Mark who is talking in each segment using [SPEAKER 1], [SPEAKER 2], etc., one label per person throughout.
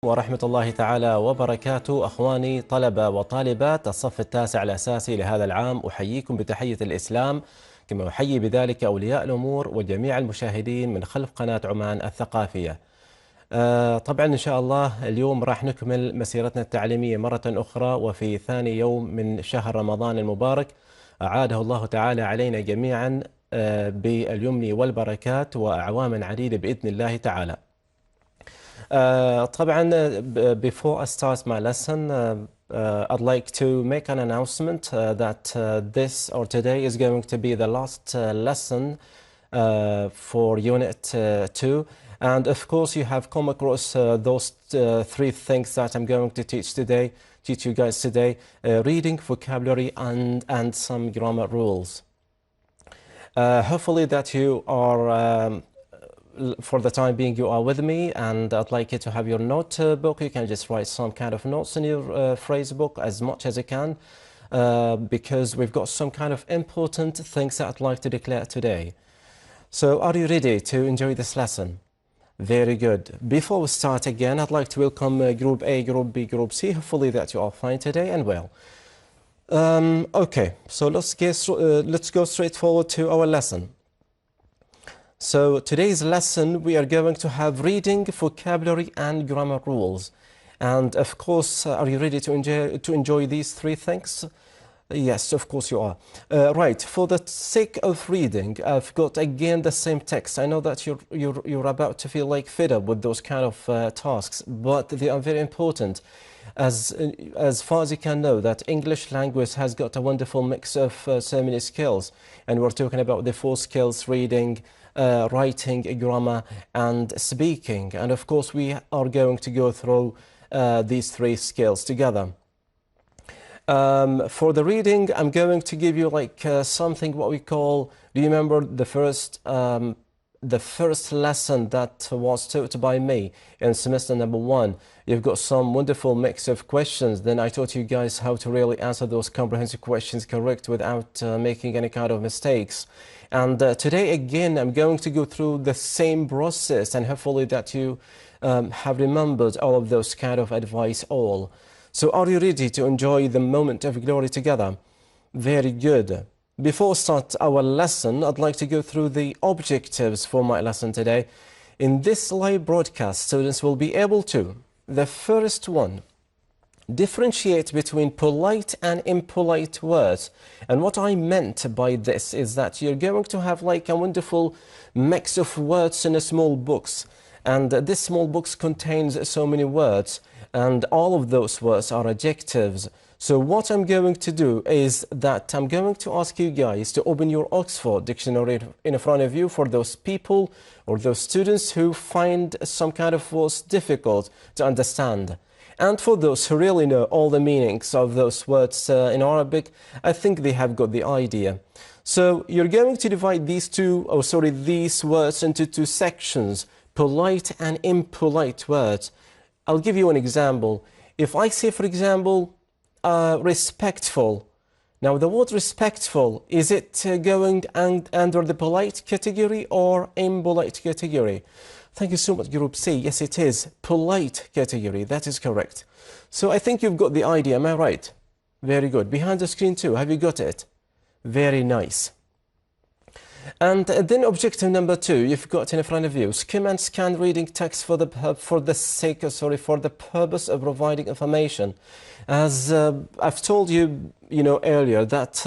[SPEAKER 1] ورحمة الله تعالى وبركاته. أخواني طلبة وطالبات الصف التاسع الأساسي لهذا العام، أحييكم بتحية الإسلام، كما أحيي بذلك أولياء الأمور وجميع المشاهدين من خلف قناة عمان الثقافية. طبعا إن شاء الله اليوم راح نكمل مسيرتنا التعليمية مرة أخرى، وفي ثاني يوم من شهر رمضان المبارك أعاده الله تعالى علينا جميعا باليمن والبركات وأعواما عديدة بإذن الله تعالى. طبعا before I start my lesson, I'd like to make an announcement that this or today is going to be the last lesson for Unit 2. And of course you have come across those three things that I'm going to teach you guys today: reading, vocabulary, and some grammar rules. Hopefully that you are for the time being you are with me, and I'd like you to have your notebook. You can just write some kind of notes in your phrase book as much as you can, because we've got some kind of important things that I'd like to declare today. So are you ready to enjoy this lesson? Very good. Before we start again, I'd like to welcome Group A, Group B, Group C. Hopefully that you are fine today and well. Okay, so let's go straight forward to our lesson. So today's lesson we are going to have reading, vocabulary, and grammar rules. And of course, are you ready to enjoy these three things? Yes, of course you are. Right, for the sake of reading, I've got again the same text. I know that you're about to feel like fed up with those kind of tasks, but they are very important. As far as you can know, that English language has got a wonderful mix of so many skills, and we're talking about the 4 skills: reading, writing, grammar, and speaking. And of course we are going to go through these 3 skills together. For the reading, I'm going to give you like something what we call, do you remember the first lesson that was taught by me in semester number 1? You've got some wonderful mix of questions. Then I taught you guys how to really answer those comprehensive questions correct without making any kind of mistakes. And today again I'm going to go through the same process, and hopefully that you have remembered all of those kind of advice all. So are you ready to enjoy the moment of glory together? Very good. Before we start our lesson, I'd like to go through the objectives for my lesson today. In this live broadcast, students will be able to, the first one, differentiate between polite and impolite words. And what I meant by this is that you're going to have like a wonderful mix of words in a small box. And this small box contains so many words, and all of those words are adjectives. So what I'm going to do is that I'm going to ask you guys to open your Oxford dictionary in front of you for those people or those students who find some kind of words difficult to understand. And for those who really know all the meanings of those words in Arabic, I think they have got the idea. So you're going to divide these words into 2 sections: polite and impolite words. I'll give you an example. If I say, for example, respectful. Now the word respectful, is it going under the polite category or impolite category? Thank you so much, Group C. Yes, it is polite category. That is correct. So I think you've got the idea. Am I right? Very good. Behind the screen too. Have you got it? Very nice. And then objective number 2, you've got in front of you: skim and scan reading text for the purpose of providing information. As I've told you, earlier that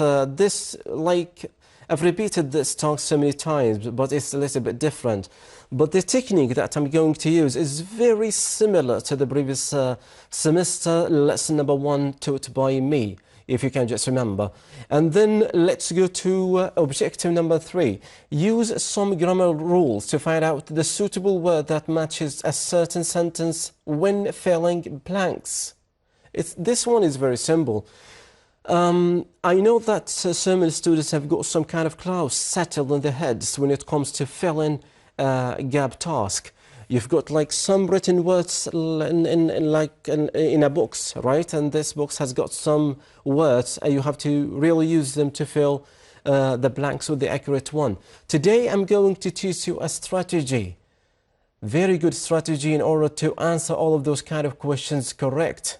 [SPEAKER 1] I've repeated this talk so many times, but it's a little bit different. But the technique that I'm going to use is very similar to the previous semester lesson number 1 taught by me, if you can just remember. And then let's go to objective number 3. Use some grammar rules to find out the suitable word that matches a certain sentence when filling blanks. This one is very simple. I know that so many students have got some kind of clouds settled in their heads when it comes to filling gap task. You've got like some written words in a box, right? And this box has got some words, and you have to really use them to fill the blanks with the accurate one. Today I'm going to teach you a strategy Very good strategy in order to answer all of those kind of questions correct.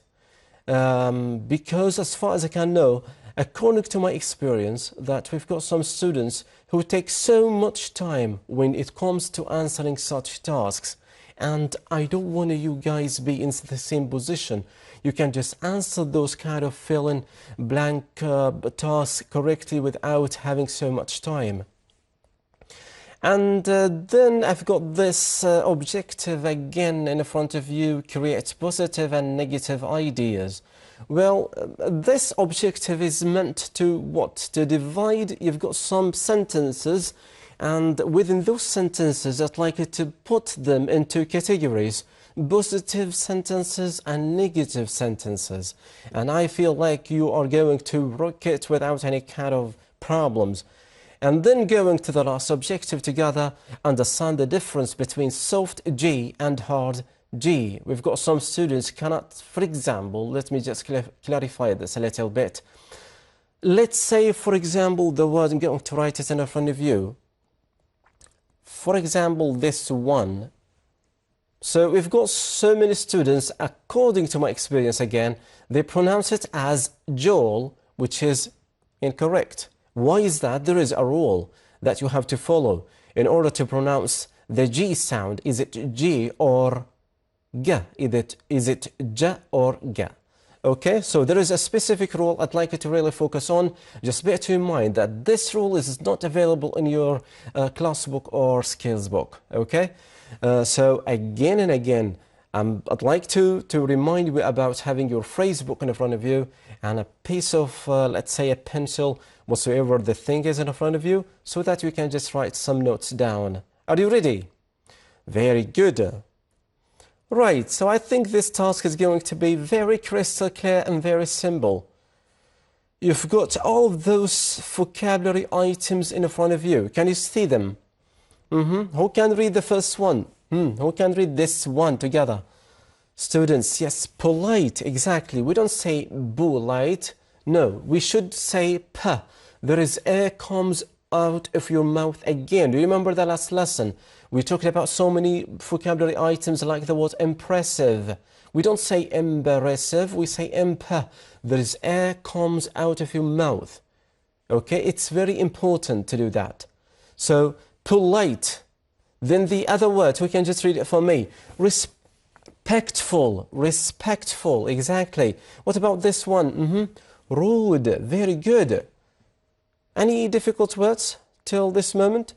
[SPEAKER 1] Because as far as I can know, according to my experience, that we've got some students who take so much time when it comes to answering such tasks. And I don't want you guys be in the same position. You can just answer those kind of fill-in blank tasks correctly without having so much time. And then I've got this objective again in front of you: create positive and negative ideas. Well, this objective is meant to what? To divide. You've got some sentences, and within those sentences I'd like you to put them into categories: positive sentences and negative sentences. And I feel like you are going to rock it without any kind of problems. And then going to the last objective together, understand the difference between soft G and hard G. We've got some students cannot, for example, let me just clarify this a little bit. Let's say, for example, the word, I'm going to write it in front of you. For example, this one. So we've got so many students, according to my experience again, they pronounce it as Joel, which is incorrect. Why is that? There is a rule that you have to follow in order to pronounce the G sound. Is it G or G? Is it J or G? Okay, so there is a specific rule I'd like you to really focus on. Just bear in mind that this rule is not available in your class book or skills book. Okay, so again and again, I'd like to remind you about having your phrase book in front of you and a piece of, let's say, a pencil, whatsoever the thing is in front of you, so that you can just write some notes down. Are you ready? Very good. Right, so I think this task is going to be very crystal clear and very simple. You've got all of those vocabulary items in front of you. Can you see them? Who can read the first one? Who can read this one together? Students, yes, polite, exactly. We don't say polite. No, we should say p. There is air comes out of your mouth again. Do you remember the last lesson? We talked about so many vocabulary items like the word impressive. We don't say impressive, we say imp. There is air comes out of your mouth. Okay, it's very important to do that. So, polite. Then the other word, we can just read it for me. Respectful, respectful, exactly. What about this one? Rude, very good. Any difficult words till this moment?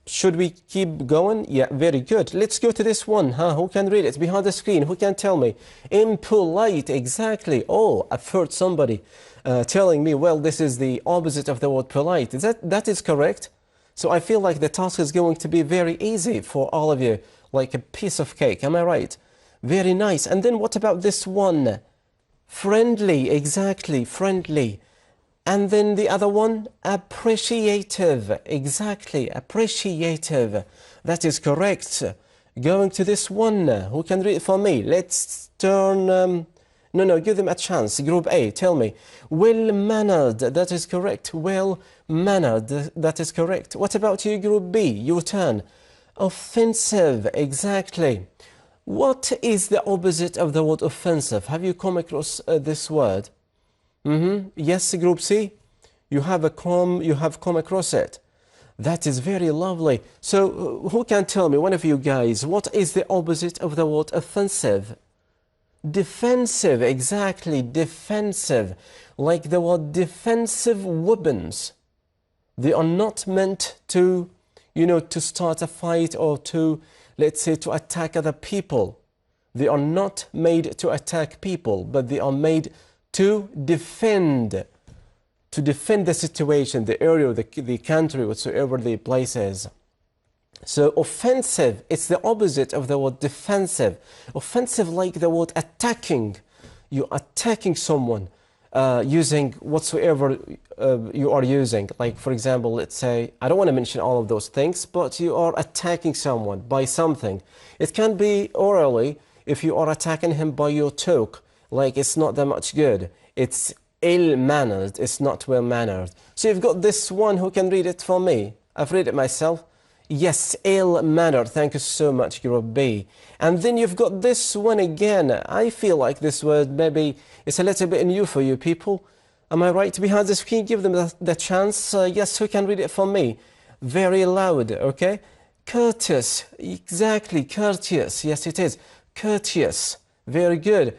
[SPEAKER 1] Should we keep going? Yeah, very good. Let's go to this one. Who can read it? Behind the screen, who can tell me? Impolite, exactly. Oh, I've heard somebody telling me, well, this is the opposite of the word polite. That is correct. So I feel like the task is going to be very easy for all of you, like a piece of cake. Am I right? Very nice. And then what about this one? Friendly, exactly, friendly. And then the other one, appreciative, exactly, appreciative. That is correct. Going to this one, who can read it for me? Let's turn, no, give them a chance. Group A, tell me. Well-mannered, that is correct. Well-mannered, that is correct. What about you, Group B? Your turn. Offensive, exactly. What is the opposite of the word offensive? Have you come across this word? Yes, Group C, you have come across it. That is very lovely. So, who can tell me, one of you guys, what is the opposite of the word offensive? Defensive, exactly, defensive. Like the word defensive weapons. They are not meant to, to start a fight or to, let's say, to attack other people. They are not made to attack people, but they are made to defend the situation, the area, the country, whatsoever the place is. So offensive, it's the opposite of the word defensive. Offensive, like the word attacking. You're attacking someone using whatsoever you are using. Like, for example, let's say, I don't want to mention all of those things, but you are attacking someone by something. It can be orally, if you are attacking him by your talk. Like, it's not that much good. It's ill-mannered. It's not well-mannered. So you've got this one. Who can read it for me? I've read it myself. Yes, ill-mannered. Thank you so much, Group B. And then you've got this one again. I feel like this word maybe it's a little bit new for you people. Am I right? Behind the screen, give them the chance. Yes, who can read it for me? Very loud, okay? Courteous. Exactly, courteous. Yes, it is. Courteous. Very good.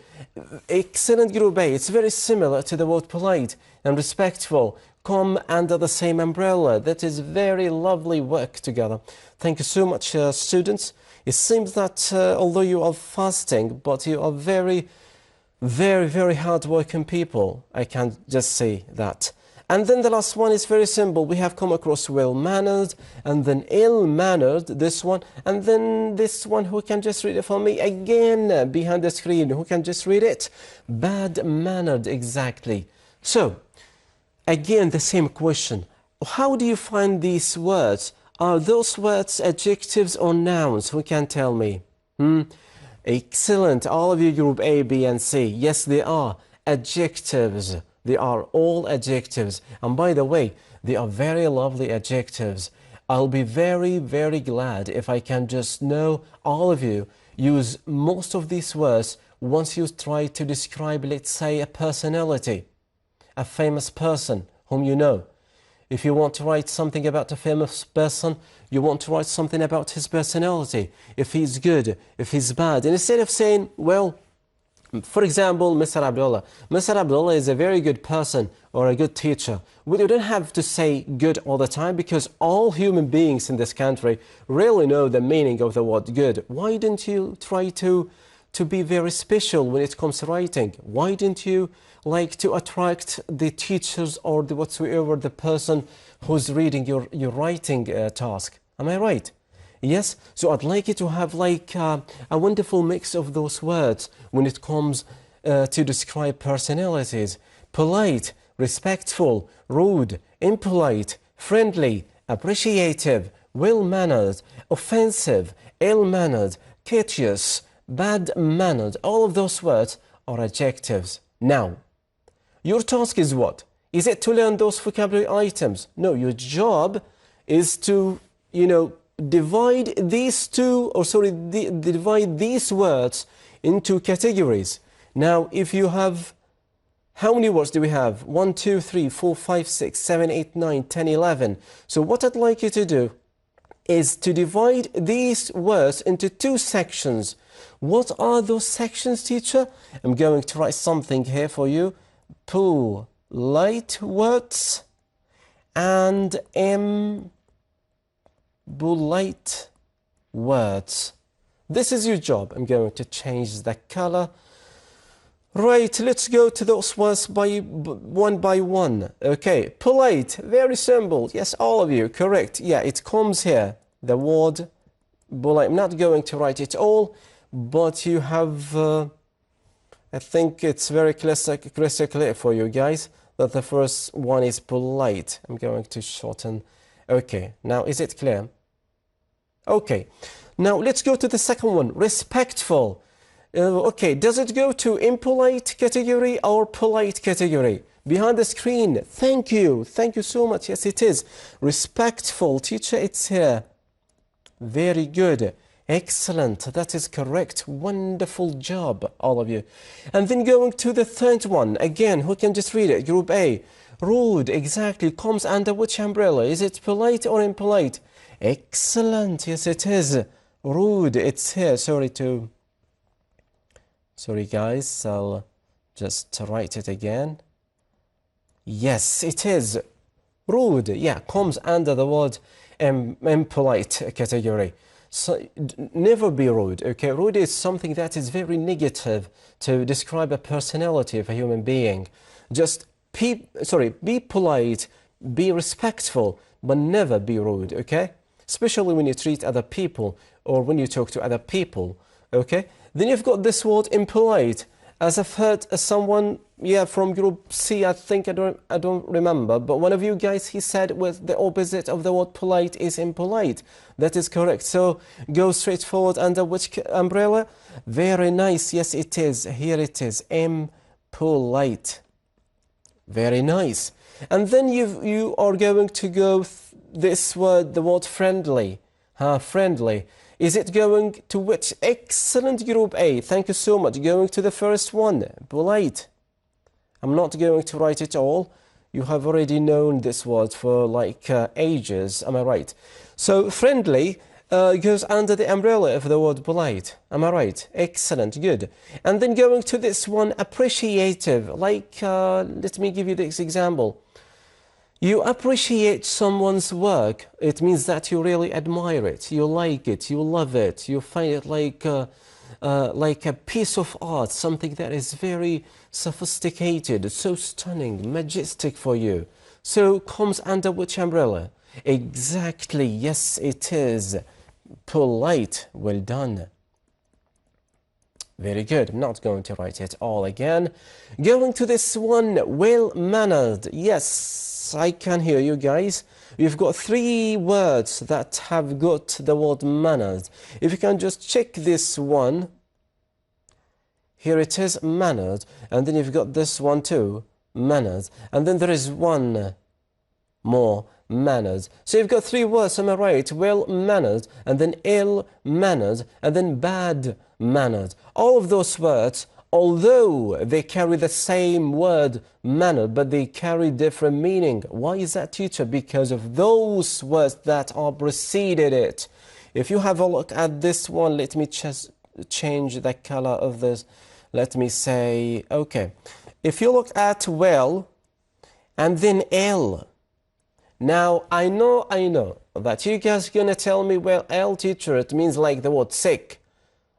[SPEAKER 1] Excellent, Group A. It's very similar to the word polite and respectful. Come under the same umbrella. That is very lovely work together. Thank you so much, students. It seems that although you are fasting, but you are very, very hard-working people. I can just say that. And then the last one is very simple. We have come across well-mannered, and then ill-mannered, this one, and then this one, who can just read it for me again behind the screen? Who can just read it? Bad-mannered, exactly. So, again, the same question. How do you find these words? Are those words adjectives or nouns? Who can tell me? Excellent. All of you, Group A, B, and C. Yes, they are adjectives. They are all adjectives. And by the way, they are very lovely adjectives. I'll be very glad if I can just know all of you use most of these words once you try to describe, let's say, a personality, a famous person whom you know. If you want to write something about a famous person, you want to write something about his personality, if he's good, if he's bad. And instead of saying, well, for example, Mr. Abdullah. Mr. Abdullah is a very good person or a good teacher. We don't have to say good all the time because all human beings in this country really know the meaning of the word good. Why don't you try to be very special when it comes to writing? Why don't you like to attract the teachers or the whatsoever the person who's reading your writing task? Am I right? Yes, so I'd like you to have like a wonderful mix of those words when it comes to describe personalities. Polite, respectful, rude, impolite, friendly, appreciative, well-mannered, offensive, ill-mannered, courteous, bad-mannered. All of those words are adjectives. Now, your task is what? Is it to learn those vocabulary items? No, your job is to, divide these divide these words into categories. Now, if you have, how many words do we have? 1, 2, 3, 4, 5, 6, 7, 8, 9, 10, 11. So what I'd like you to do is to divide these words into two sections. What are those sections, teacher? I'm going to write something here for you. Polite words and impolite words. This is your job. I'm going to change the color. Right, let's go to those words one by one. Okay, polite, very simple. Yes, all of you, correct. Yeah, it comes here. The word polite. I'm not going to write it all, but you have, I think it's very crystal clear for you guys that the first one is polite. I'm going to shorten. Okay, now is it clear? Okay, now let's go to the second one, respectful. Okay, does it go to impolite category or polite category? Behind the screen, thank you so much. Yes, it is. Respectful, teacher, it's here. Very good. Excellent, that is correct. Wonderful job, all of you. And then going to the third one, again, who can just read it? Group A. Rude, exactly, comes under which umbrella? Is it polite or impolite? Excellent, yes it is. Rude, it's here. Sorry guys, I'll just write it again. Yes, it is. Rude, yeah, comes under the word impolite category. So, never be rude, okay? Rude is something that is very negative to describe a personality of a human being. Just be polite, be respectful, but never be rude, okay? Especially when you treat other people or when you talk to other people, okay? Then you've got this word impolite. As I've heard someone, from Group C, I think, I don't remember, but one of you guys, he said with the opposite of the word polite is impolite. That is correct. So go straight forward under which umbrella? Very nice. Yes, it is. Here it is. Impolite. Very nice. And then you are going to go this word, the word friendly. Friendly. Is it going to which? Excellent, Group A. Thank you so much. Going to the first one. Polite. I'm not going to write it all. You have already known this word for like ages. Am I right? So friendly goes under the umbrella of the word polite. Am I right? Excellent. Good. And then going to this one, appreciative. Like, let me give you this example. You appreciate someone's work. It means that you really admire it. You like it. You love it. You find it like a piece of art, something that is very sophisticated, so stunning, majestic for you. So comes under which umbrella? Exactly, yes, it is. Polite. Well done. Very good. I'm not going to write it all again. Going to this one, well-mannered. Yes, I can hear you guys. We've got 3 words that have got the word mannered. If you can just check this one. Here it is, mannered. And then you've got this one too, mannered. And then there is one more, mannered. So you've got 3 words, am I right? Well-mannered, and then ill-mannered, and then bad-mannered. All of those words, although they carry the same word, mannered, but they carry different meaning. Why is that, teacher? Because of those words that are preceded it. If you have a look at this one, let me just change the color of this. Let me say, okay. If you look at well, and then ill. Now, I know that you guys are going to tell me, well, ill, teacher, it means like the word sick.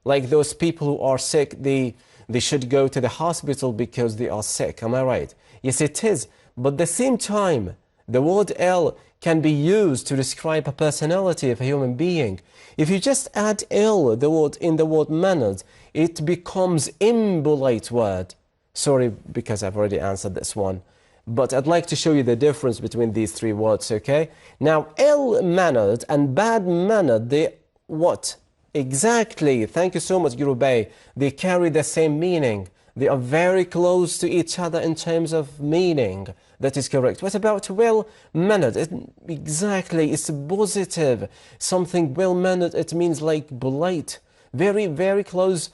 [SPEAKER 1] Like those people who are sick, they should go to the hospital because they are sick. Am I right? Yes, it is. But at the same time, the word ill can be used to describe a personality of a human being. If you just add ill, the word in the word mannered, it becomes impolite word. Sorry, because I've already answered this one. But I'd like to show you the difference between these 3 words, okay? Now, ill-mannered and bad-mannered, they what? Exactly. Thank you so much, Guru Bey. They carry the same meaning. They are very close to each other in terms of meaning. That is correct. What about well-mannered? Exactly. It's positive. Something well-mannered, it means like polite. Very, very close.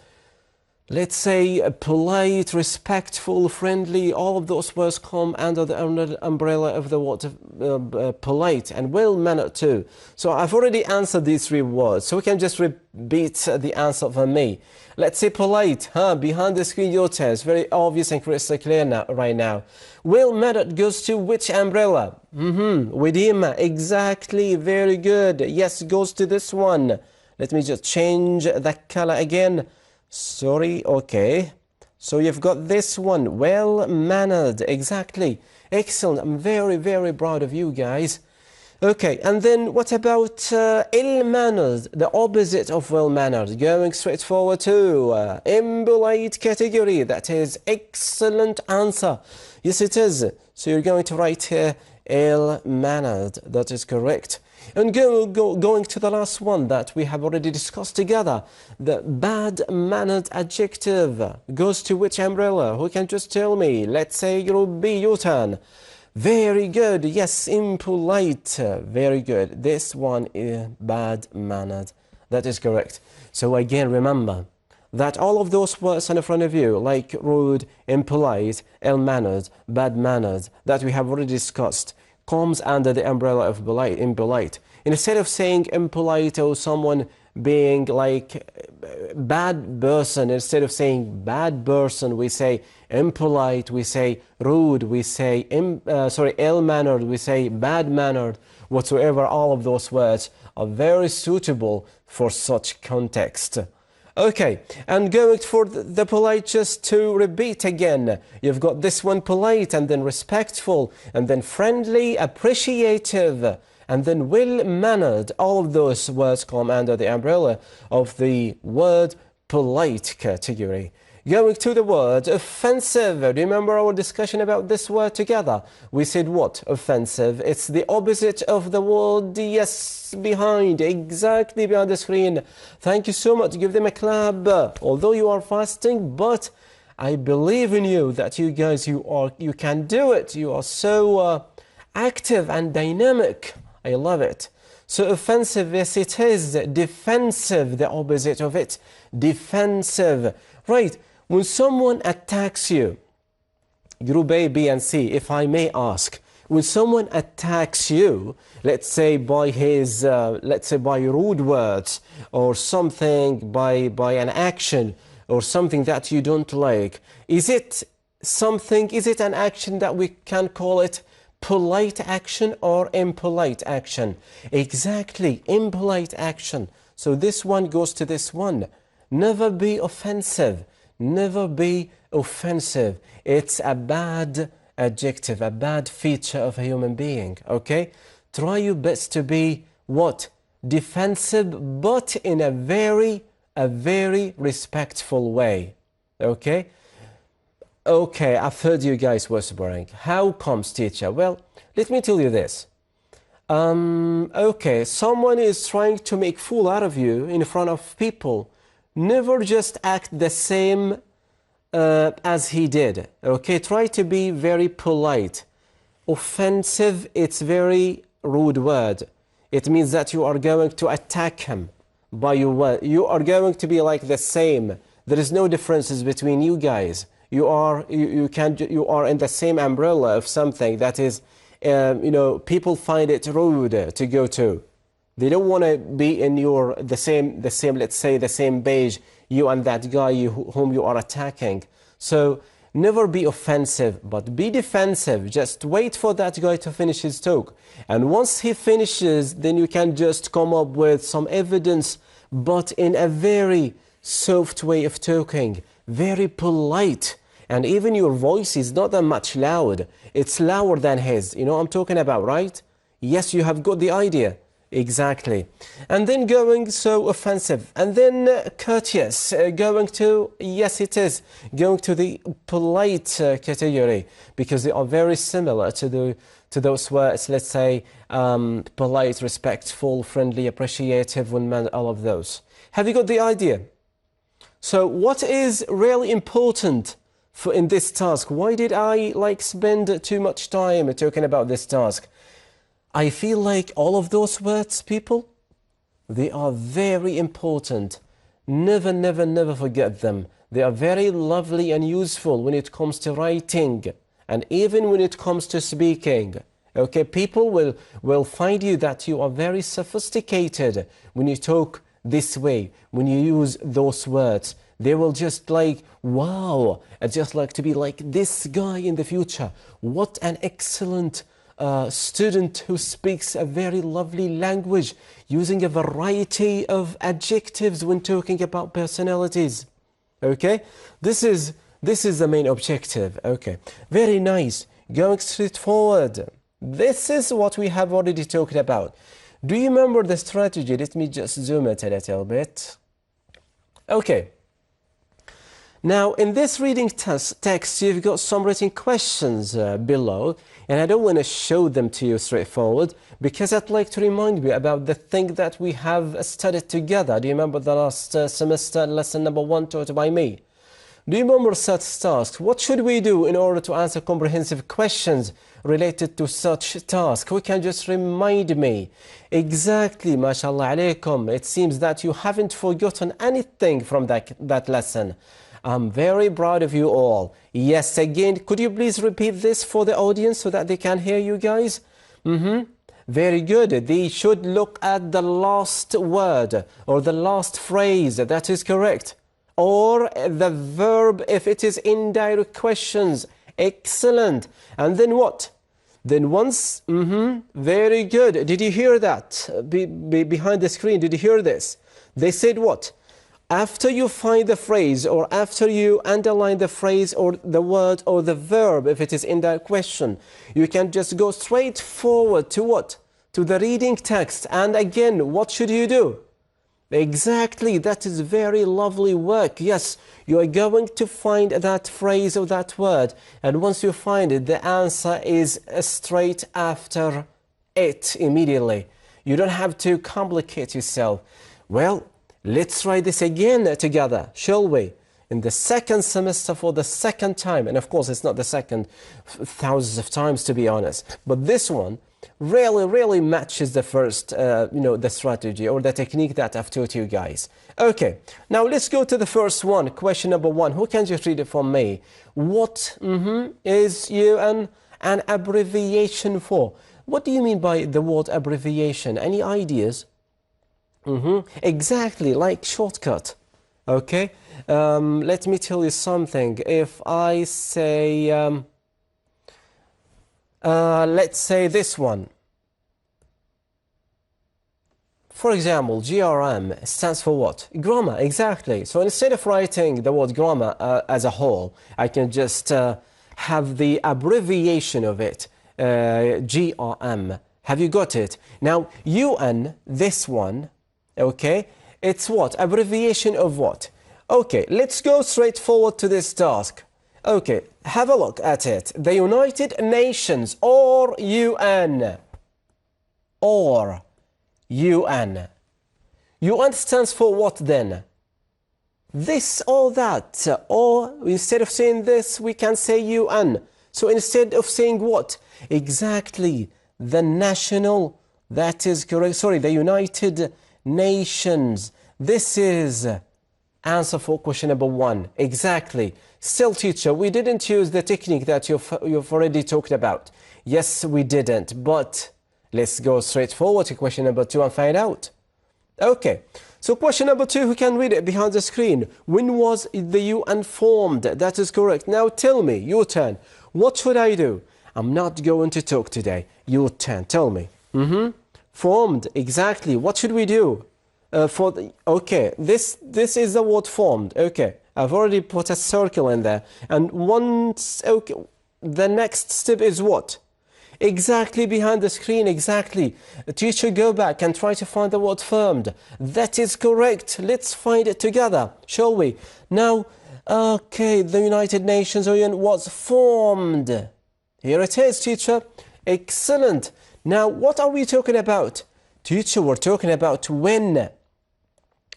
[SPEAKER 1] Let's say polite, respectful, friendly, all of those words come under the umbrella of the word polite and well-mannered too. So I've already answered these 3 words, so we can just repeat the answer for me. Let's say polite, behind the screen your test, very obvious and crystal clear now, right now. Well-mannered goes to which umbrella? Widima, exactly, very good. Yes, goes to this one. Let me just change the color again. Sorry, okay. So you've got this one, well-mannered, exactly. Excellent, I'm very, very proud of you guys. Okay, and then what about ill-mannered, the opposite of well-mannered? Going straight forward to impolite category. That is excellent answer. Yes, it is. So you're going to write here ill-mannered. That is correct. And going to the last one that we have already discussed together, the bad-mannered adjective goes to which umbrella? Who can just tell me? Let's say Group B, your turn. Very good. Yes, impolite. Very good. This one is bad-mannered. That is correct. So again, remember that all of those words in front of you, like rude, impolite, ill-mannered, bad-mannered, that we have already discussed, comes under the umbrella of impolite. Instead of saying impolite or someone being like bad person, instead of saying bad person, we say impolite, we say rude, we say ill-mannered, we say bad-mannered, whatsoever. All of those words are very suitable for such context. Okay, and going for the polite, just to repeat again, you've got this one polite, and then respectful, and then friendly, appreciative, and then well-mannered. All of those words come under the umbrella of the word polite category. Going to the word offensive. Remember our discussion about this word together? We said what? Offensive. It's the opposite of the word yes, behind. Exactly behind the screen. Thank you so much. Give them a clap. Although you are fasting, but I believe in you that you guys, you can do it. You are so active and dynamic. I love it. So offensive, yes it is. Defensive, the opposite of it. Defensive. Right, when someone attacks you, group A, B, and C, if I may ask, when someone attacks you, let's say by his, let's say by rude words, or something, by an action, or something that you don't like, is it an action that we can call it polite action or impolite action? Exactly, impolite action. So this one goes to this one. Never be offensive. Never be offensive. It's a bad adjective, a bad feature of a human being, okay? Try your best to be what? Defensive, but in a very respectful way, okay? Okay, I've heard you guys whispering. How comes, teacher? Well, let me tell you this. Okay, someone is trying to make fool out of you in front of people. Never just act the same as he did, okay? Try to be very polite. Offensive, it's very rude word. It means that you are going to attack him by your word. You are going to be like the same. There is no differences between you guys. You are in the same umbrella of something that is, you know, people find it rude to go to. They don't want to be in the same, let's say, the same page, you and that guy whom you are attacking. So never be offensive, but be defensive. Just wait for that guy to finish his talk. And once he finishes, then you can just come up with some evidence, but in a very soft way of talking, very polite. And even your voice is not that much loud. It's louder than his. You know what I'm talking about, right? Yes, you have got the idea. Exactly. And then going so offensive. And then courteous. Going to, yes it is, going to the polite category. Because they are very similar to those words, let's say, polite, respectful, friendly, appreciative, all of those. Have you got the idea? So what is really important in this task? Why did I spend too much time talking about this task? I feel like all of those words, people, they are very important. Never, never, never forget them. They are very lovely and useful when it comes to writing and even when it comes to speaking. Okay, people will find you that you are very sophisticated when you talk this way, when you use those words. They will just like, wow, I'd just like to be like this guy in the future. What an excellent student who speaks a very lovely language, using a variety of adjectives when talking about personalities. Okay, this is the main objective. Okay, very nice. Going straight forward. This is what we have already talked about. Do you remember the strategy? Let me just zoom it a little bit. Okay. Now, in this reading text, you've got some written questions below, and I don't want to show them to you straightforward because I'd like to remind you about the thing that we have studied together. Do you remember the last semester, lesson number 1 taught by me? Do you remember such tasks? What should we do in order to answer comprehensive questions related to such task? Who can just remind me? Exactly, mashallah alaykum. It seems that you haven't forgotten anything from that lesson. I'm very proud of you all. Yes, again, could you please repeat this for the audience so that they can hear you guys? Very good. They should look at the last word or the last phrase. That is correct. Or the verb if it is indirect questions. Excellent. And then what? Then once, very good. Did you hear that? Behind the screen, did you hear this? They said what? After you find the phrase or after you underline the phrase or the word or the verb, if it is indirect question, you can just go straight forward to what? To the reading text. And again, what should you do? Exactly, that is very lovely work. Yes, you are going to find that phrase or that word. And once you find it, the answer is straight after it immediately. You don't have to complicate yourself. Well, let's try this again together, shall we? In the second semester for the second time. And of course, it's not the second thousands of times, to be honest. But this one, really matches the first, the strategy or the technique that I've taught you guys. Okay, now let's go to the first one. Question number 1. Who can just read it for me? What is UN an abbreviation for? What do you mean by the word abbreviation? Any ideas? Exactly, like shortcut. Okay, let me tell you something. If I say, let's say this one. For example, GRM stands for what? Grammar, exactly. So instead of writing the word grammar as a whole, I can just have the abbreviation of it, GRM. Have you got it? Now, UN, this one, okay, it's what? Abbreviation of what? Okay, let's go straight forward to this task. Okay, have a look at it. The United Nations, or UN. Or UN. UN stands for what then? This or that. Or instead of saying this, we can say UN. So instead of saying what? Exactly. The national, that is correct. Sorry, the United Nations. This is answer for question number 1. Exactly. Still, teacher, we didn't use the technique that you've already talked about. Yes, we didn't, but let's go straight forward to question number 2 and find out. Okay, so question number 2, who can read it behind the screen? When was the UN formed? That is correct. Now tell me, your turn. What should I do? I'm not going to talk today. Your turn, tell me. Formed, exactly. What should we do? Okay, this is the word formed. Okay, I've already put a circle in there. And once, okay, the next step is what? Exactly behind the screen, exactly. Teacher, go back and try to find the word formed. That is correct. Let's find it together, shall we? Now, okay, the United Nations UN was formed. Here it is, teacher. Excellent. Now, what are we talking about? Teacher, we're talking about when.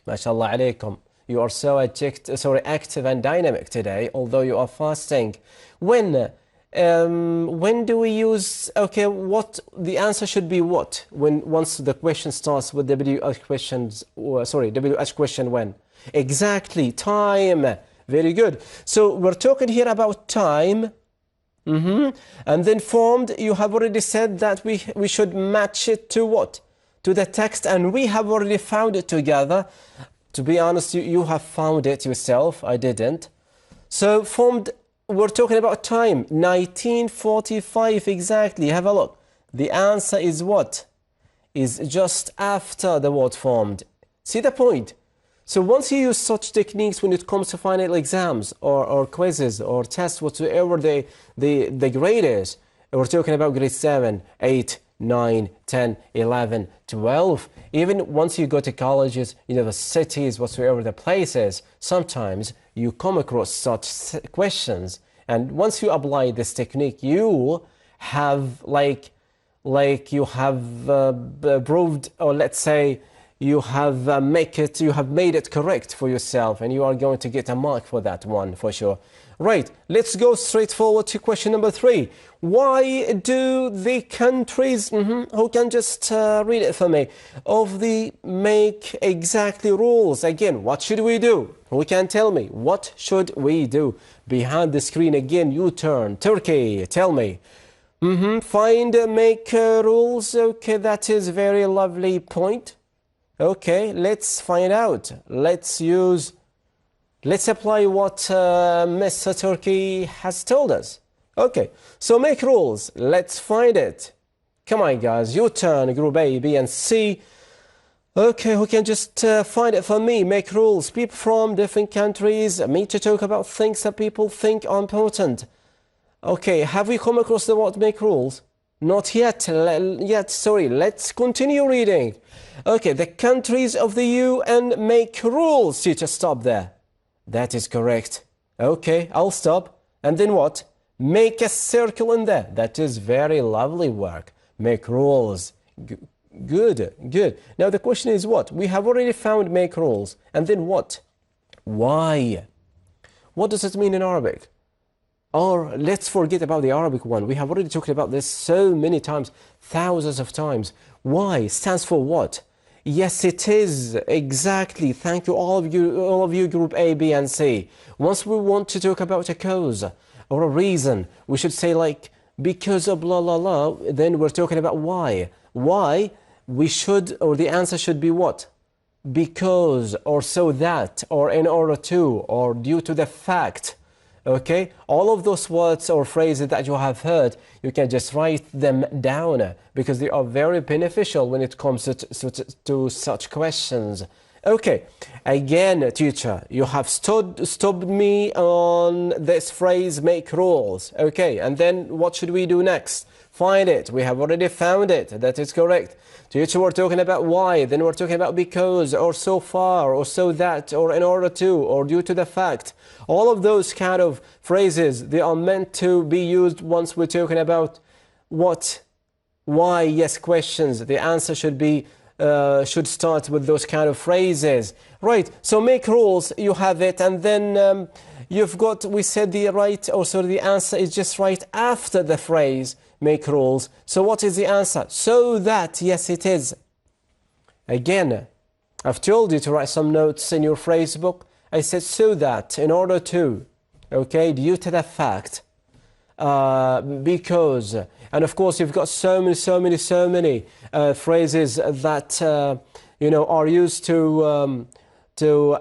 [SPEAKER 1] MashaAllah alaykum. You are so active and dynamic today, although you are fasting. When do we use, okay, what, the answer should be what? Once the question starts with WH questions, WH question when? Exactly, time. Very good. So we're talking here about time. And then formed, you have already said that we should match it to what? To the text, and we have already found it together. To be honest, you have found it yourself. I didn't. So formed, we're talking about time. 1945, exactly. Have a look. The answer is what? Is just after the word formed. See the point? So once you use such techniques when it comes to final exams or quizzes or tests, whatever the grade is, we're talking about grade 7, 8, 9, 10, 11, 12. Even once you go to colleges, universities, whatsoever the place is, sometimes you come across such questions. And once you apply this technique, you have you have proved, or let's say, you have made it correct for yourself, and you are going to get a mark for that one for sure. Right, let's go straight forward to question number 3. Why do the countries, who can just read it for me, of the make exactly rules? Again, what should we do? Who can tell me? What should we do? Behind the screen again, you turn. Turkey, tell me. Find make rules. Okay, that is a very lovely point. Okay, let's find out. Let's apply what Mr. Turkey has told us. Okay, so make rules. Let's find it. Come on, guys. Your turn, group A, B, and C. Okay, who can just find it for me? Make rules. People from different countries meet to talk about things that people think are important. Okay, have we come across the word make rules? Not yet. Sorry, let's continue reading. Okay, the countries of the UN make rules. Teacher, stop there. That is correct. Okay, I'll stop. And then what? Make a circle in there. That is very lovely work. Make rules. Good, good. Now the question is what? We have already found make rules. And then what? Why? What does it mean in Arabic? Or let's forget about the Arabic one. We have already talked about this so many times, thousands of times. Why stands for what? Yes, it is. Exactly. Thank you, all of you, group A, B, and C. Once we want to talk about a cause or a reason, we should say like, because of blah, blah, blah, then we're talking about why. Why we should, or the answer should be what? Because, or so that, or in order to, or due to the fact. Okay, all of those words or phrases that you have heard, you can just write them down because they are very beneficial when it comes to such questions. Okay, again, teacher, you have stopped me on this phrase, make rules. Okay, and then what should we do next? Find it. We have already found it. That is correct. Teacher, we're talking about why, then we're talking about because, or so far, or so that, or in order to, or due to the fact. All of those kind of phrases, they are meant to be used once we're talking about what, why, yes, questions. The answer should be, should start with those kind of phrases. Right, so make rules, you have it, and then you've got, we said the right, or so the answer is just right after the phrase, make rules. So what is the answer? So that, yes it is. Again, I've told you to write some notes in your phrase book. I said so that, in order to, okay, due to the fact, because, and of course you've got so many phrases that you know are used to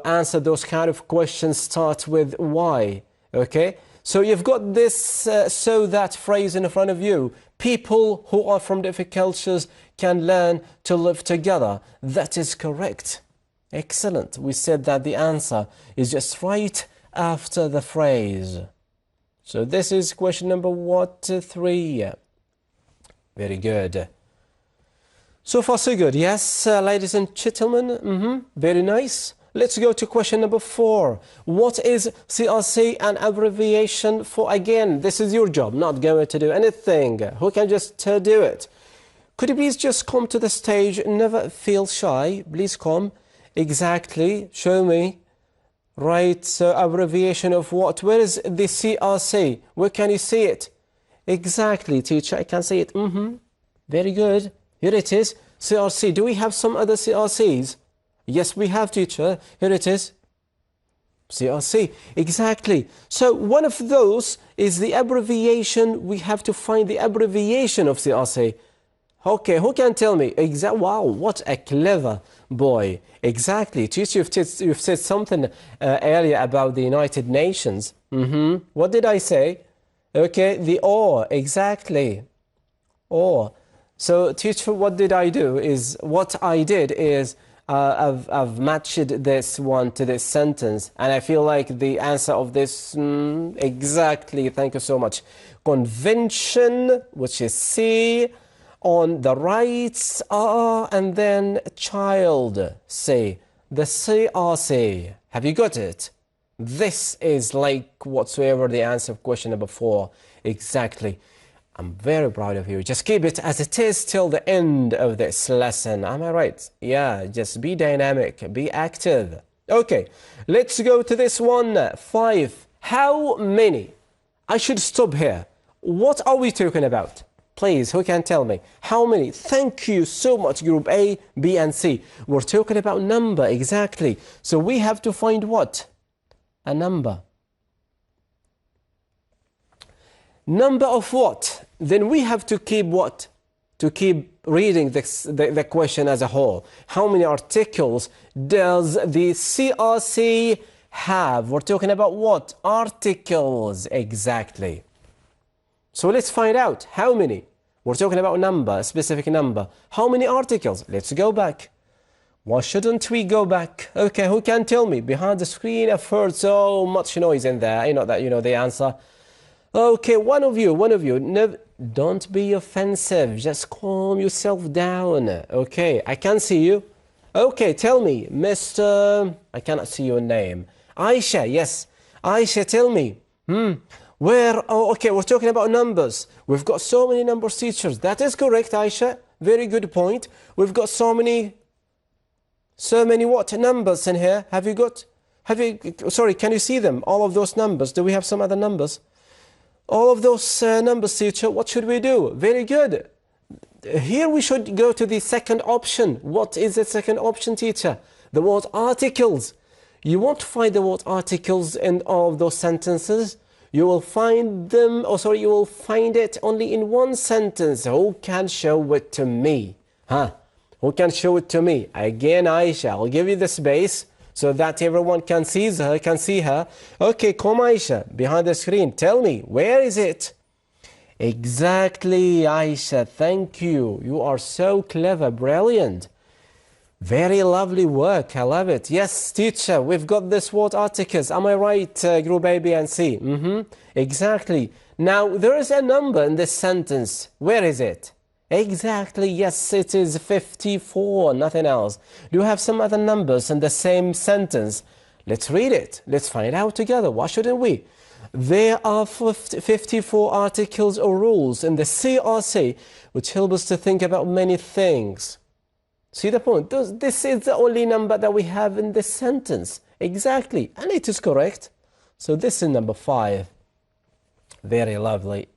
[SPEAKER 1] answer those kind of questions. Start with why. Okay, so you've got this so that phrase in front of you. People who are from different cultures can learn to live together. That is correct. Excellent. We said that the answer is just right after the phrase. So this is question number 3. Very good. So far so good. Yes, ladies and gentlemen. Very nice. Let's go to question number 4. What is CRC an abbreviation for? Again, this is your job, not going to do anything. Who can just do it? Could you please just come to the stage? Never feel shy. Please come. Exactly. Show me. Right, so abbreviation of what? Where is the CRC? Where can you see it? Exactly, teacher. I can see it. Very good. Here it is. CRC. Do we have some other CRCs? Yes, we have, teacher. Here it is. CRC. Exactly. So one of those is the abbreviation. We have to find the abbreviation of CRC. Okay, who can tell me? Wow, what a clever boy. Exactly. Teacher, you've said something earlier about the United Nations. What did I say? Okay, the or. Exactly. Or. So, teacher, what did I do? What I did is I've matched this one to this sentence, and I feel like the answer of this, exactly, thank you so much. Convention, which is C, on the rights are, and then child, C. The CRC. Have you got it? This is like whatsoever the answer of question number 4. Exactly. I'm very proud of you. Just keep it as it is till the end of this lesson. Am I right? Yeah, just be dynamic, be active. Okay, let's go to this one. 5. How many? I should stop here. What are we talking about? Please, who can tell me? How many? Thank you so much, group A, B, and C. We're talking about number, exactly. So we have to find what? A number. Number of what? Then we have to keep what? To keep reading the question as a whole. How many articles does the CRC have? We're talking about what? Articles, exactly. So let's find out how many. We're talking about number, a specific number. How many articles? Let's go back. Why shouldn't we go back? Okay, who can tell me? Behind the screen, I've heard so much noise in there. I know that you know the answer. Okay, one of you. No, don't be offensive. Just calm yourself down. Okay, I can see you. Okay, tell me, Mr. I cannot see your name. Aisha, yes. Aisha, tell me. Where? Oh, okay, we're talking about numbers. We've got so many numbers teachers. That is correct, Aisha. Very good point. We've got so many what? Numbers in here. Sorry, can you see them? All of those numbers. Do we have some other numbers? All of those numbers, teacher, what should we do? Very good. Here we should go to the second option. What is the second option, teacher? The word articles. You want to find the word articles in all of those sentences. You will find them, you will find it only in one sentence. Who can show it to me? Who can show it to me? Again, Aisha, I'll give you the space so that everyone can see her. Okay, come Aisha, behind the screen. Tell me, where is it? Exactly, Aisha, thank you. You are so clever, brilliant. Very lovely work, I love it. Yes, teacher, we've got this word articles. Am I right, group A, B, and C? Exactly. Now, there is a number in this sentence. Where is it? Exactly, yes, it is 54, nothing else. Do you have some other numbers in the same sentence? Let's read it. Let's find out together. Why shouldn't we? There are 54 articles or rules in the CRC which help us to think about many things. See the point? This is the only number that we have in this sentence. Exactly. And it is correct. So this is number 5. Very lovely.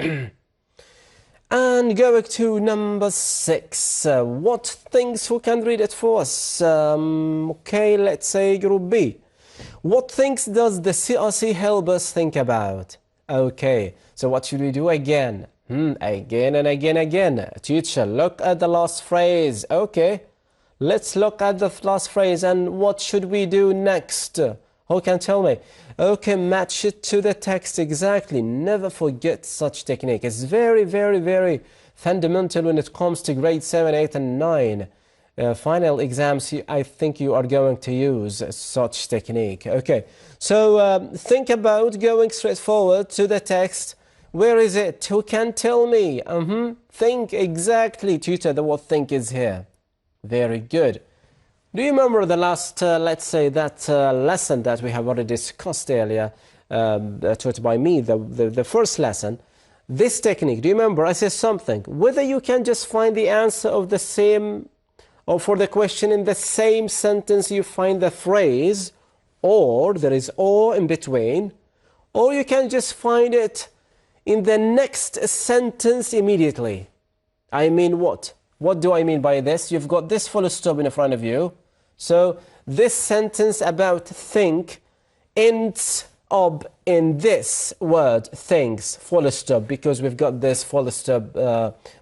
[SPEAKER 1] And going to number 6. What things, who can read it for us? Okay, let's say group B. What things does the CRC help us think about? Okay, so what should we do again? Again and again. Teacher, look at the last phrase. Okay. Let's look at the last phrase and what should we do next? Who can tell me? Okay, match it to the text exactly. Never forget such technique. It's very, very, very fundamental when it comes to grade 7, 8, and 9. Final exams, I think you are going to use such technique. Okay, so think about going straight forward to the text. Where is it? Who can tell me? Think exactly. Tutor, the word think is here. Very good. Do you remember the last, let's say, that lesson that we have already discussed earlier, taught by me, the first lesson? This technique, do you remember? I said something. Whether you can just find the answer of the same, or for the question in the same sentence, you find the phrase, or there is or in between, or you can just find it in the next sentence immediately. I mean what? What do I mean by this? You've got this full stop in front of you. So this sentence about think ends up in this word, things, full stop, because we've got this full stop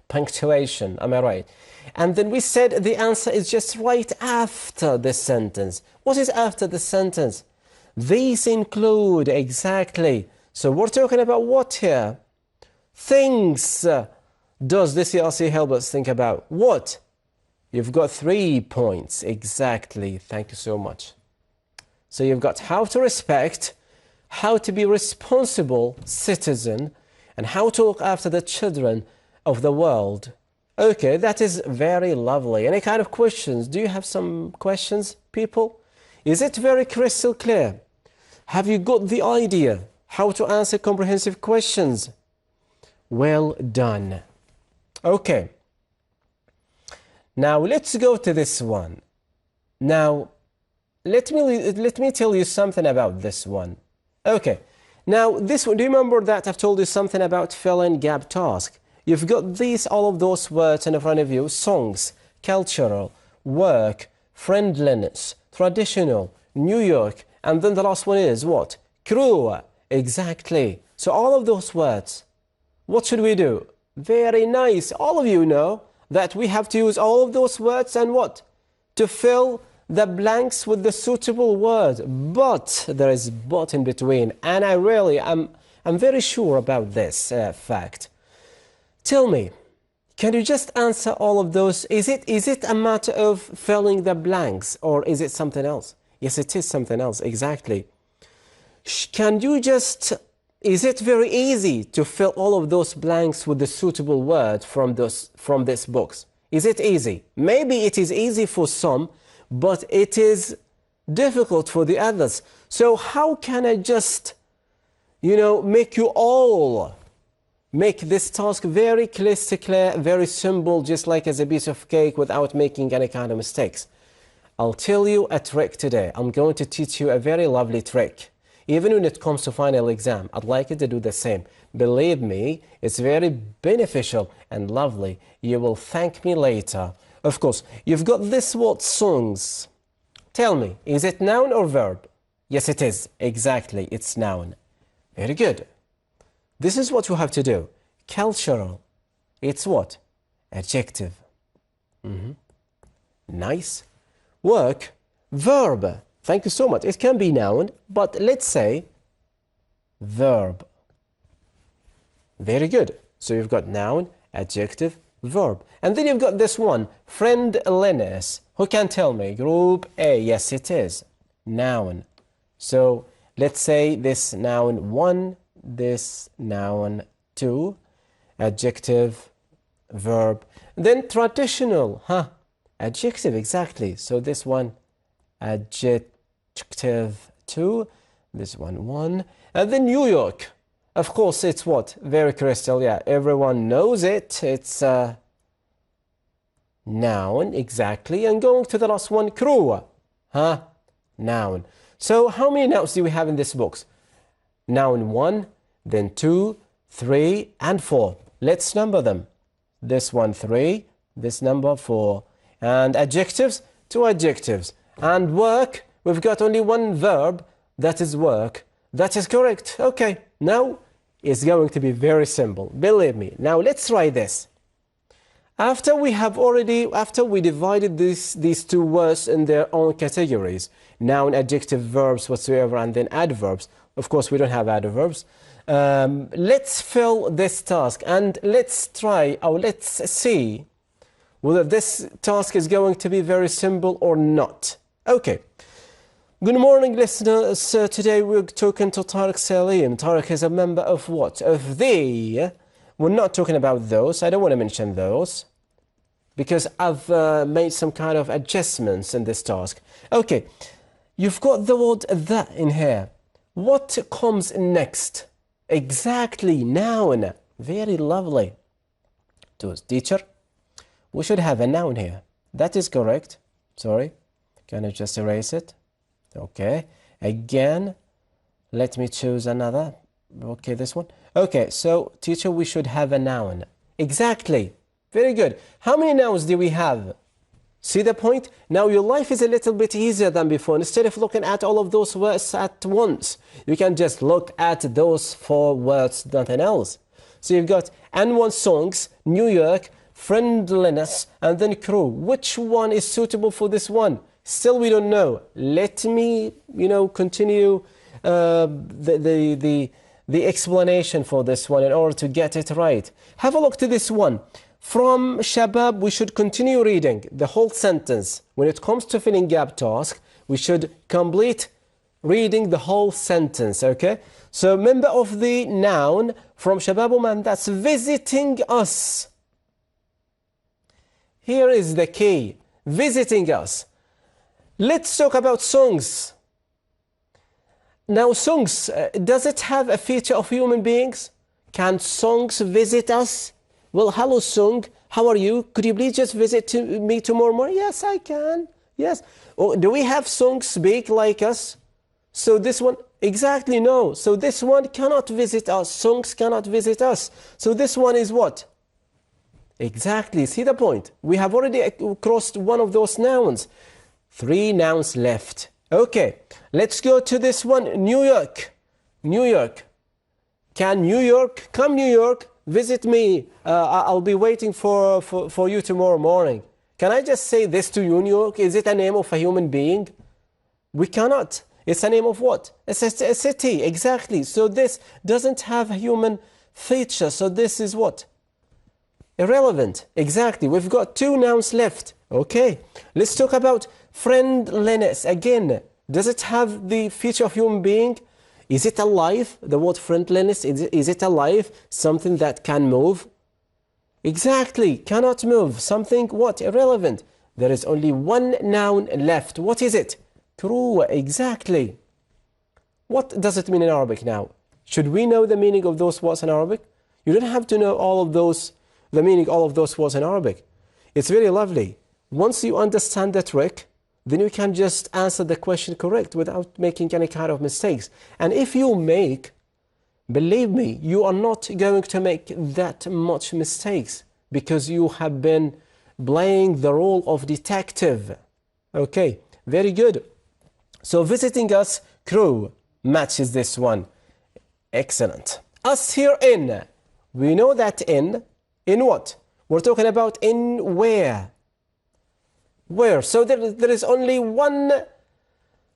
[SPEAKER 1] punctuation. Am I right? And then we said the answer is just right after this sentence. What is after the sentence? These include, exactly. So we're talking about what here? Things. Does this CRC help us think about what? You've got 3 points. Exactly. Thank you so much. So you've got how to respect, how to be responsible citizen, and how to look after the children of the world. Okay, that is very lovely. Any kind of questions? Do you have some questions, people? Is it very crystal clear? Have you got the idea how to answer comprehensive questions? Well done. Okay, now let's go to this one. Now, let me tell you something about this one. Okay, now this one, do you remember that I've told you something about fill-in gap task? You've got all of those words in front of you: songs, cultural, work, friendliness, traditional, New York, and then the last one is what? Crew. Exactly. So all of those words, what should we do? Very nice. All of you know that we have to use all of those words and what? To fill the blanks with the suitable word. But there is but in between. And I'm very sure about this fact. Tell me, can you just answer all of those? Is it a matter of filling the blanks, or is it something else? Yes, it is something else. Exactly. Can you just... Is it very easy to fill all of those blanks with the suitable word from this box? Is it easy? Maybe it is easy for some, but it is difficult for the others. So how can I just, make you all make this task very clear, very simple, just like as a piece of cake without making any kind of mistakes? I'll tell you a trick today. I'm going to teach you a very lovely trick. Even when it comes to final exam, I'd like you to do the same. Believe me, it's very beneficial and lovely. You will thank me later. Of course, you've got this word songs. Tell me, is it noun or verb? Yes, it is. Exactly, it's noun. Very good. This is what you have to do. Cultural. It's what? Adjective. Nice. Work. Verb. Thank you so much. It can be noun, but let's say verb. Very good. So you've got noun, adjective, verb. And then you've got this one, friendliness. Who can tell me? Group A. Yes, it is. Noun. So let's say this noun 1, this noun 2, adjective, verb. Then traditional, adjective, exactly. So this one, adjective 2, this one 1. And then New York. Of course, it's what? Very crystal, yeah. Everyone knows it. It's a noun, exactly. And going to the last one, crew. Noun. So how many nouns do we have in this box? Noun 1, then 2, 3, and 4. Let's number them. This one 3, this number 4. And adjectives, 2 adjectives. And work, we've got only one verb, that is work. That is correct. Okay, now it's going to be very simple. Believe me. Now let's try this. After we divided these two words in their own categories, noun, adjective, verbs, whatsoever, and then adverbs. Of course, we don't have adverbs. Let's fill this task and let's try, or let's see whether this task is going to be very simple or not. Okay. Good morning, listeners. Today we're talking to Tariq Salim. Tariq is a member of what? Of the... We're not talking about those. I don't want to mention those because I've made some kind of adjustments in this task. Okay, you've got the word the in here. What comes next? Exactly, noun. Very lovely. To teacher, we should have a noun here. That is correct. Sorry, can I just erase it? Okay, again, let me choose another. Okay, this one. Okay, so teacher, we should have a noun. Exactly. Very good. How many nouns do we have? See the point? Now your life is a little bit easier than before. Instead of looking at all of those words at once, you can just look at those 4 words, nothing else. So you've got N1 songs, New York, friendliness, and then crew. Which one is suitable for this one? Still, we don't know. Let me, continue the explanation for this one in order to get it right. Have a look to this one. From Shabab, we should continue reading the whole sentence. When it comes to filling gap task, we should complete reading the whole sentence, okay? So, member of the noun from Shabab man, that's visiting us. Here is the key. Visiting us. Let's talk about songs. Now, songs, does it have a feature of human beings? Can songs visit us? Well, hello, song. How are you? Could you please just visit me tomorrow morning? Yes, I can. Yes. Oh, do we have songs speak like us? So this one, exactly no. So this one cannot visit us. Songs cannot visit us. So this one is what? Exactly. See the point? We have already crossed one of those nouns. 3 nouns left. Okay, let's go to this one. New York. New York. Can New York, come New York, visit me. I'll be waiting for you tomorrow morning. Can I just say this to you, New York? Is it a name of a human being? We cannot. It's a name of what? It's a city, exactly. So this doesn't have a human feature. So this is what? Irrelevant. Exactly. We've got 2 nouns left. Okay, let's talk about friendliness. Again, does it have the feature of human being? Is it alive? The word friendliness, is it alive? Something that can move? Exactly, cannot move. Something what? Irrelevant. There is only 1 noun left. What is it? Crew, exactly. What does it mean in Arabic now? Should we know the meaning of those words in Arabic? You don't have to know the meaning of all of those words in Arabic. It's very lovely. Once you understand the trick, then you can just answer the question correct without making any kind of mistakes. And if you make, believe me, you are not going to make that much mistakes because you have been playing the role of detective. Okay, very good. So visiting us crew matches this one. Excellent. Us here in. We know that in what? We're talking about in where. Where? So there is only one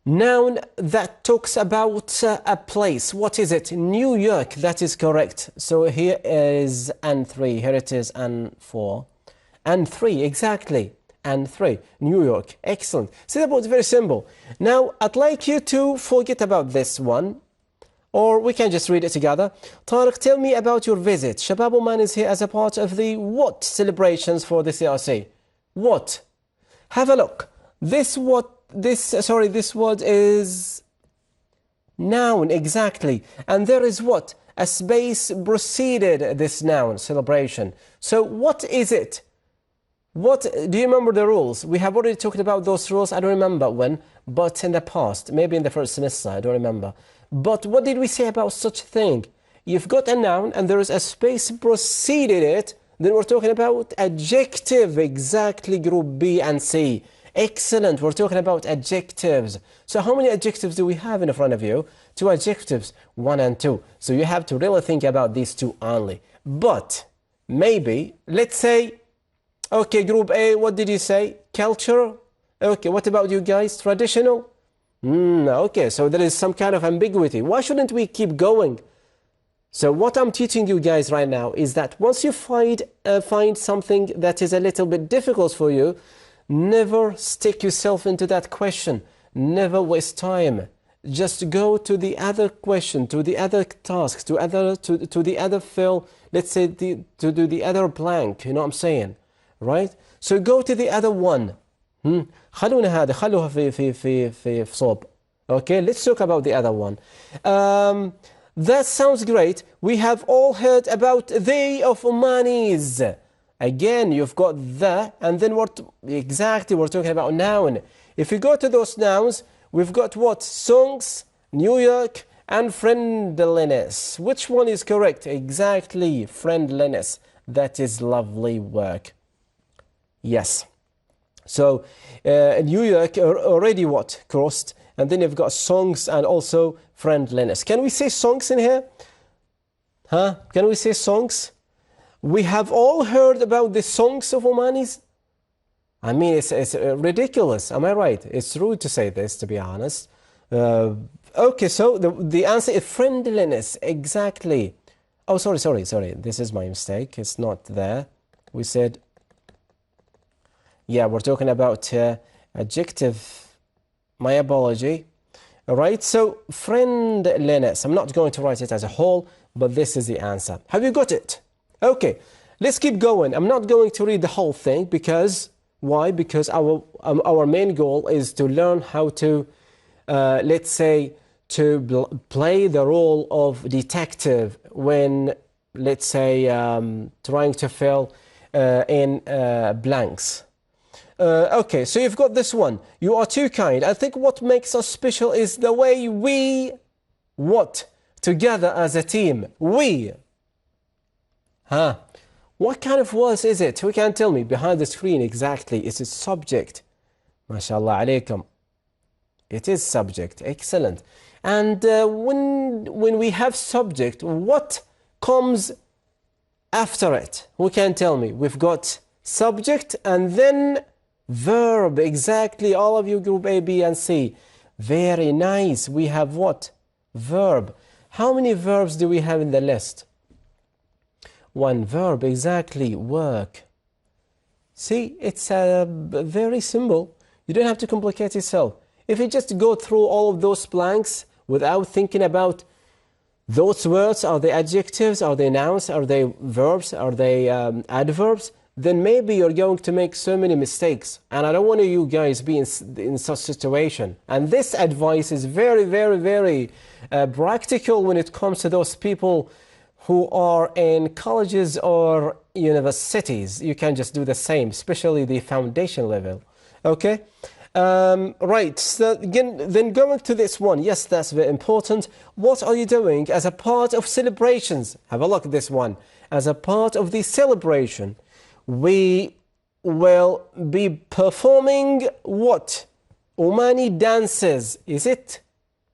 [SPEAKER 1] noun that talks about a place. What is it? New York. That is correct. So here is N3. Here it is N4. N3, exactly. N3. New York. Excellent. See, that was very simple. Now, I'd like you to forget about this one. Or we can just read it together. Tariq, tell me about your visit. Shabab Oman is here as a part of the what celebrations for the CRC? What? Have a look. This word is noun, exactly. And there is what? A space preceded this noun, celebration. So what is it? What do you remember the rules? We have already talked about those rules. I don't remember when, but in the past, maybe in the first semester, I don't remember. But what did we say about such a thing? You've got a noun and there is a space preceded it, then we're talking about adjective, exactly, group B and C. Excellent, we're talking about adjectives. So how many adjectives do we have in front of you? 2 adjectives, 1 and 2. So you have to really think about these 2 only. But maybe, let's say, okay, group A, what did you say? Culture? Okay, what about you guys? Traditional? Okay, so there is some kind of ambiguity. Why shouldn't we keep going? So what I'm teaching you guys right now is that once you find something that is a little bit difficult for you, never stick yourself into that question. Never waste time. Just go to the other question, to the other task, to the other fill, let's say to do the other blank, you know what I'm saying? Right? So go to the other one. خلونا هذا خلوها في صوب. Okay, let's talk about the other one. That sounds great. We have all heard about they of Omanis. Again, you've got the, and then we're talking about noun. If you go to those nouns, we've got what? Songs, New York, and friendliness. Which one is correct? Exactly, friendliness. That is lovely work. Yes. So, New York already what? Crossed. And then you've got songs and also friendliness. Can we say songs in here? Huh? Can we say songs? We have all heard about the songs of Omanis. I mean, it's ridiculous. Am I right? It's rude to say this, to be honest. Okay, so the answer is friendliness. Exactly. Oh, sorry. This is my mistake. It's not there. We said, yeah, we're talking about adjective. My apology. All right, so friendliness. I'm not going to write it as a whole, but this is the answer. Have you got it? Okay, let's keep going. I'm not going to read the whole thing because, why? Because our main goal is to learn how to, let's say, to play the role of detective when, let's say, trying to fill in blanks. Okay, so you've got this one. You are too kind. I think what makes us special is the way we, what? Together as a team. We. Huh? What kind of words is it? Who can tell me? Behind the screen, exactly. It's a subject. MashaAllah alaykum. It is subject. Excellent. And when we have subject, what comes after it? Who can tell me? We've got subject and then verb. Exactly. All of you, group A, B, and C. Very nice. We have what? Verb. How many verbs do we have in the list? 1 verb. Exactly. Work. See, it's very simple. You don't have to complicate yourself. If you just go through all of those blanks without thinking about those words, are they adjectives, are they nouns, are they verbs, are they adverbs, then maybe you're going to make so many mistakes. And I don't want you guys be in such situation. And this advice is very, very, very practical when it comes to those people who are in colleges or universities. You can just do the same, especially the foundation level. Okay? Right, so again, then going to this one, yes, that's very important. What are you doing as a part of celebrations? Have a look at this one. As a part of the celebration, we will be performing what? Omani dances. Is it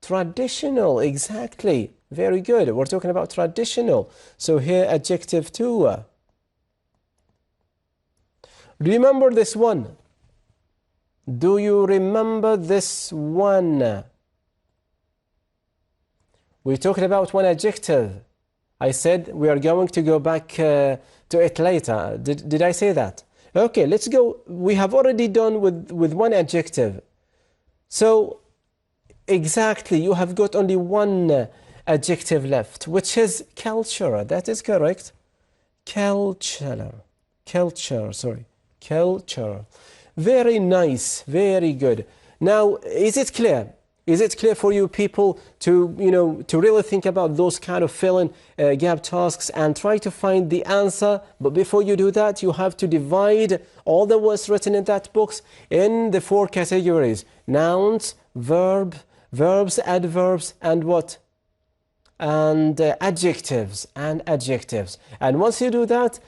[SPEAKER 1] traditional? Exactly. Very good. We're talking about traditional. So here, adjective 2. Remember this one. Do you remember this one? We're talking about one adjective. I said we are going to go back to it later. Did I say that? Okay, let's go. We have already done with one adjective. So, exactly, you have got only one adjective left, which is culture. That is correct. Culture. Very nice, very good. Now, is it clear? Is it clear for you people to, to really think about those kind of fill-in gap tasks and try to find the answer? But before you do that, you have to divide all the words written in that box in the 4 categories: nouns, verbs, adverbs, and what? And adjectives. And once you do that,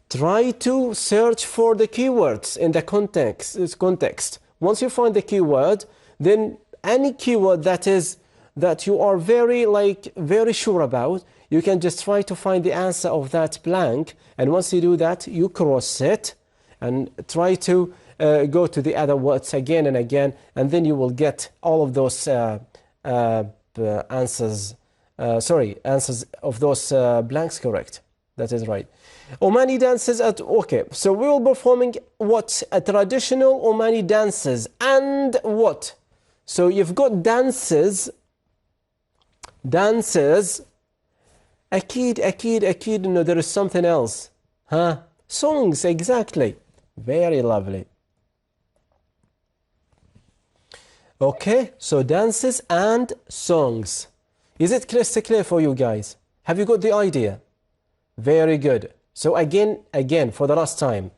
[SPEAKER 1] try to search for the keywords in the context. Once you find the keyword, then any keyword that you are very sure about, you can just try to find the answer of that blank. And once you do that, you cross it and try to go to the other words again and again, and then you will get all of those answers of those blanks correct. That is right. Omani dances okay, so we will be performing what? A traditional Omani dances and what? So you've got dances. Akid, no, there is something else. Huh? Songs, exactly. Very lovely. Okay, so dances and songs. Is it crystal clear for you guys? Have you got the idea? Very good. So again, for the last time,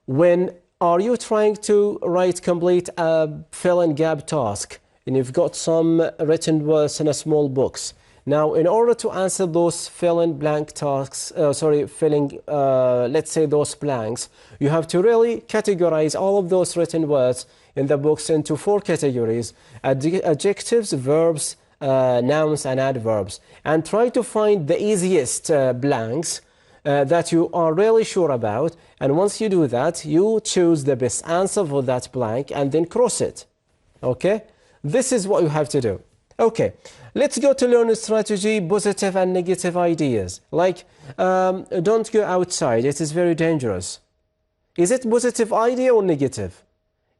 [SPEAKER 1] when are you trying to complete a fill-in gap task and you've got some written words in a small box? Now, in order to answer those fill-in blank tasks, let's say those blanks, you have to really categorize all of those written words in the box into 4 categories: adjectives, verbs, nouns, and adverbs, and try to find the easiest blanks that you are really sure about. And once you do that, you choose the best answer for that blank and then cross it. Okay? This is what you have to do. Okay, let's go to learning strategy, positive and negative ideas. Like, don't go outside, it is very dangerous. Is it positive idea or negative?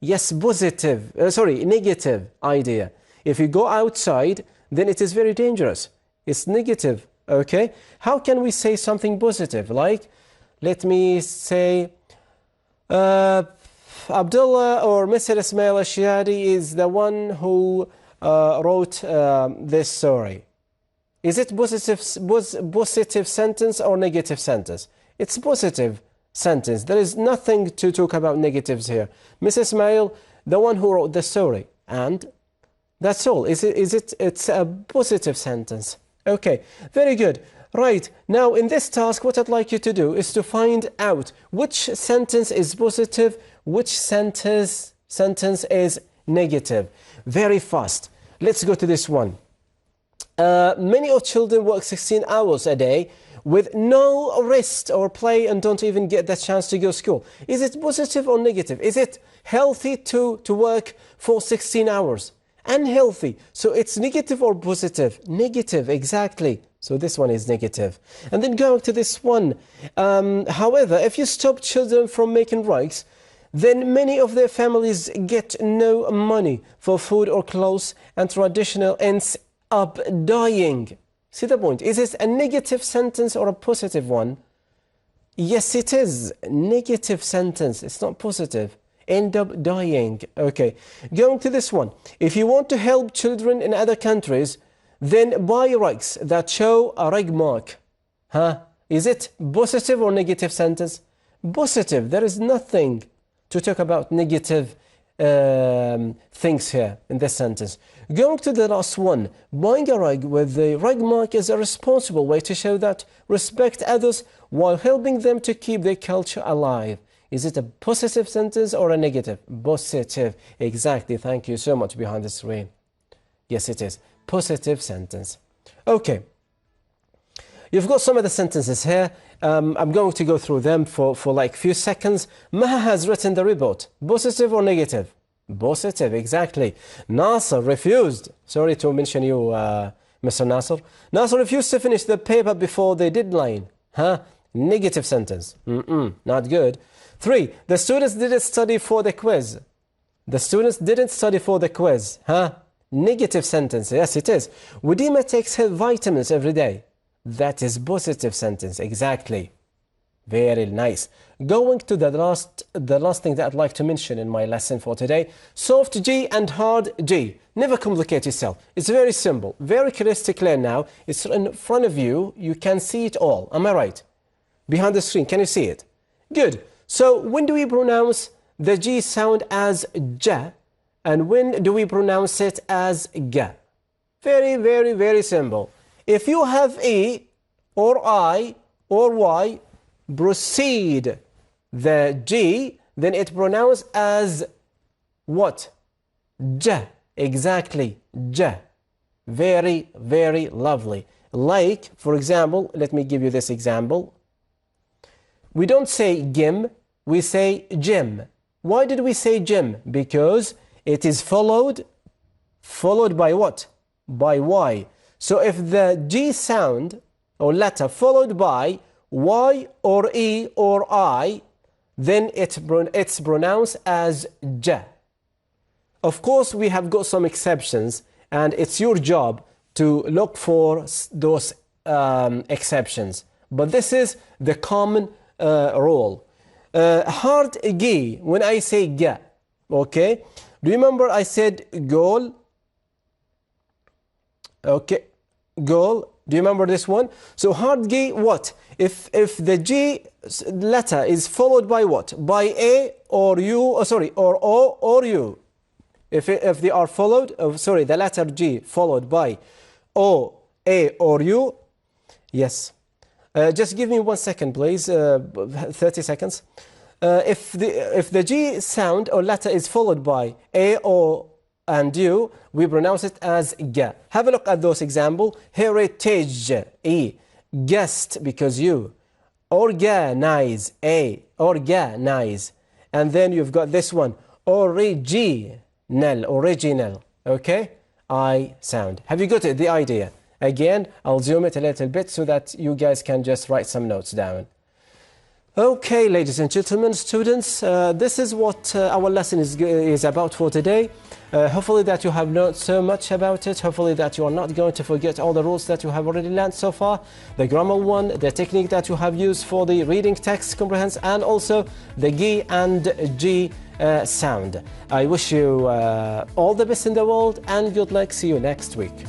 [SPEAKER 1] Yes, negative idea. If you go outside, then it is very dangerous. It's negative, okay? How can we say something positive? Like, let me say, Abdullah or Mr. Ismail Ashiyadi is the one who wrote this story. Is it positive sentence or negative sentence? It's positive sentence. There is nothing to talk about negatives here. Mr. Ismail, the one who wrote the story, and that's all. It's a positive sentence. Okay, very good. Right, now in this task, what I'd like you to do is to find out which sentence is positive, which sentence is negative. Very fast. Let's go to this one. Many of children work 16 hours a day with no rest or play and don't even get the chance to go to school. Is it positive or negative? Is it healthy to work for 16 hours? Unhealthy. So it's negative or positive? Negative, exactly. So this one is negative. And then going to this one. However, if you stop children from making rugs, then many of their families get no money for food or clothes, and traditional ends up dying. See the point? Is it a negative sentence or a positive one? Yes, it is. Negative sentence. It's not positive. End up dying. Okay. Going to this one. If you want to help children in other countries, then buy rugs that show a rug mark. Huh? Is it positive or negative sentence? Positive. There is nothing to talk about negative things here in this sentence. Going to the last one, buying a rug with the rug mark is a responsible way to show that respect others while helping them to keep their culture alive. Is it a positive sentence or a negative? Positive. Exactly. Thank you so much behind the screen. Yes, it is. Positive sentence. Okay. You've got some of the sentences here. I'm going to go through them for like a few seconds. Maha has written the report. Positive or negative? Positive, exactly. Nasser refused. Sorry to mention you, Mr. Nasser. Nasser refused to finish the paper before the deadline. Huh? Negative sentence. Not good. 3. The students didn't study for the quiz. The students didn't study for the quiz. Huh? Negative sentence. Yes, it is. Wudima takes her vitamins every day. That is positive sentence. Exactly. Very nice. Going to the last thing that I'd like to mention in my lesson for today. Soft G and hard G. Never complicate yourself. It's very simple. Very crystal clear now. It's in front of you. You can see it all. Am I right? Behind the screen. Can you see it? Good. So when do we pronounce the G sound as J? And when do we pronounce it as G? Very, very, very simple. If you have E or I or Y, proceed the G, then it pronounced as what? J. Exactly, J. Very, very lovely. Like, for example, let me give you this example. We don't say gym, we say gym. Why did we say gym? Because it is followed by what? By Y. So if the G sound or letter followed by Y or E or I, then it's pronounced as J. Of course, we have got some exceptions, and it's your job to look for those exceptions. But this is the common rule. Hard G, when I say G, okay? Do you remember I said goal? Okay, goal. Do you remember this one? So hard G, what? If the G letter is followed by what? By A or U, or O or U. If they are followed, the letter G followed by O, A or U, yes. Just give me 1 second, please. 30 seconds. If the G sound or letter is followed by A, O, and U, we pronounce it as G. Have a look at those examples. Heritage, E. Guest, because U. Organize, A. Organize. And then you've got this one. Original. Okay? I sound. Have you got it, the idea? Again, I'll zoom it a little bit so that you guys can just write some notes down. Okay, ladies and gentlemen, students, this is what our lesson is about for today. Hopefully that you have learned so much about it. Hopefully that you are not going to forget all the rules that you have already learned so far. The grammar one, the technique that you have used for the reading text comprehension, and also the G and G sound. I wish you all the best in the world and good luck. See you next week.